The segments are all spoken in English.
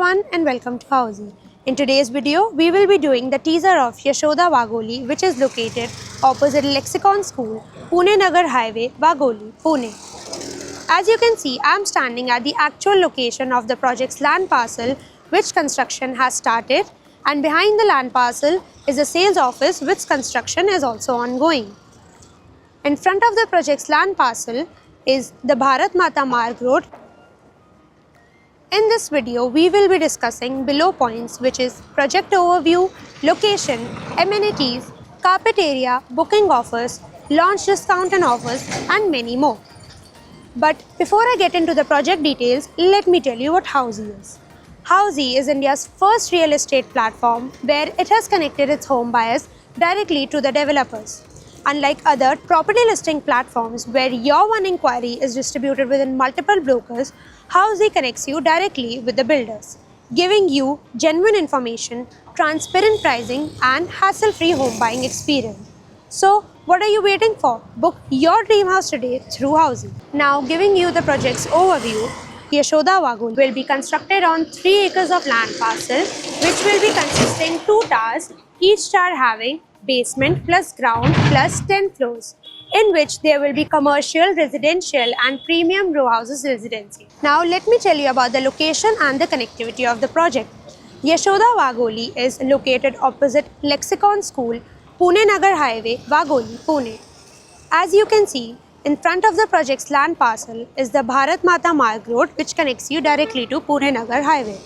everyone and welcome to Housey. In today's video, we will be doing the teaser of Yashoda Wagholi, which is located opposite Lexicon School, Pune Nagar Highway, Wagholi, Pune. As you can see, I am standing at the actual location of the project's land parcel, which construction has started, and behind the land parcel is a sales office which construction is also ongoing. In front of the project's land parcel is the Bharat Mata Marg Road. In this video, we will be discussing below points, which is project overview, location, amenities, carpet area, booking offers, launch discount and offers, and many more. But before I get into the project details, let me tell you what Housey is. Housey is India's first real estate platform where it has connected its home buyers directly to the developers. Unlike other property listing platforms where your one inquiry is distributed within multiple brokers, Housey connects you directly with the builders, giving you genuine information, transparent pricing, and hassle-free home buying experience. So, what are you waiting for? Book your dream house today through Housey. Now, giving you the project's overview, Yashoda Wagholi will be constructed on 3 acres of land parcel, which will be consisting 2 towers, each tower having basement plus ground plus 10 floors, in which there will be commercial, residential and premium row houses residency. Now let me tell you about the location and the connectivity of the project. Yashoda Wagholi is located opposite Lexicon School, Pune Nagar Highway, Wagholi, Pune. As you can see, in front of the project's land parcel is the Bharat Mata Marg Road, which connects you directly to Pune Nagar Highway,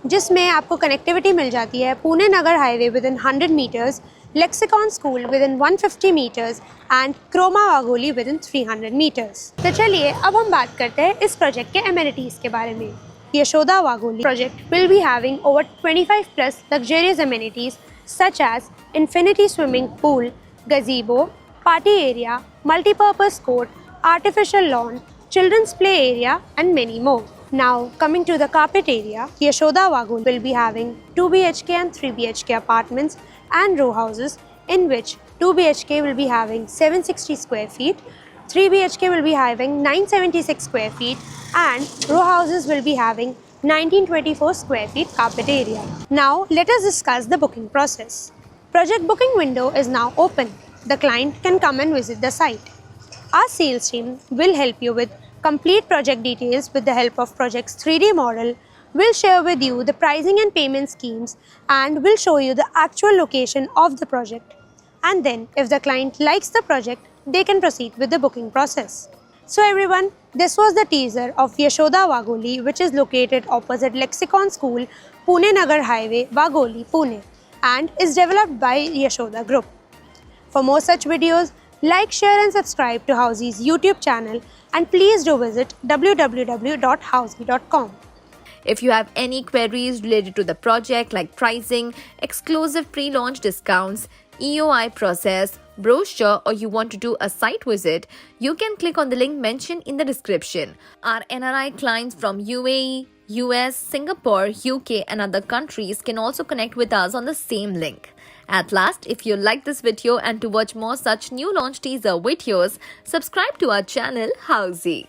जिसमें आपको connectivity मिल जाती है Pune Nagar highway within 100 metres, Lexicon school within 150 metres and Croma Wagholi within 300 metres. तो चलिए अब हम बात करते हैं इस प्रोजेक्ट के एमिनिटीज़ के बारे में। Yashoda Wagholi project will be having over 25 plus luxurious amenities such as infinity swimming pool, gazebo, party area, multi-purpose court, artificial lawn, children's play area and many more. Now coming to the carpet area, Yashoda Wagholi will be having 2 BHK and 3 BHK apartments and row houses, in which 2 BHK will be having 760 square feet, 3 BHK will be having 976 square feet and row houses will be having 1924 square feet carpet area. Now let us discuss the booking process. Project booking window is now open. The client can come and visit the site. Our sales team will help you with complete project details with the help of project's 3D model. We'll share with you the pricing and payment schemes and we'll show you the actual location of the project. And then if the client likes the project, they can proceed with the booking process. So everyone, this was the teaser of Yashoda Wagholi, which is located opposite Lexicon School, Pune Nagar Highway, Wagholi, Pune, and is developed by Yashoda Group. For more such videos, like, share and subscribe to Housey's YouTube channel, and please do visit www.housey.com. If you have any queries related to the project like pricing, exclusive pre-launch discounts, EOI process, brochure, or you want to do a site visit, you can click on the link mentioned in the description. Our NRI clients from UAE, US, Singapore, UK and other countries can also connect with us on the same link. At last, if you like this video and to watch more such new launch teaser videos, subscribe to our channel Housey.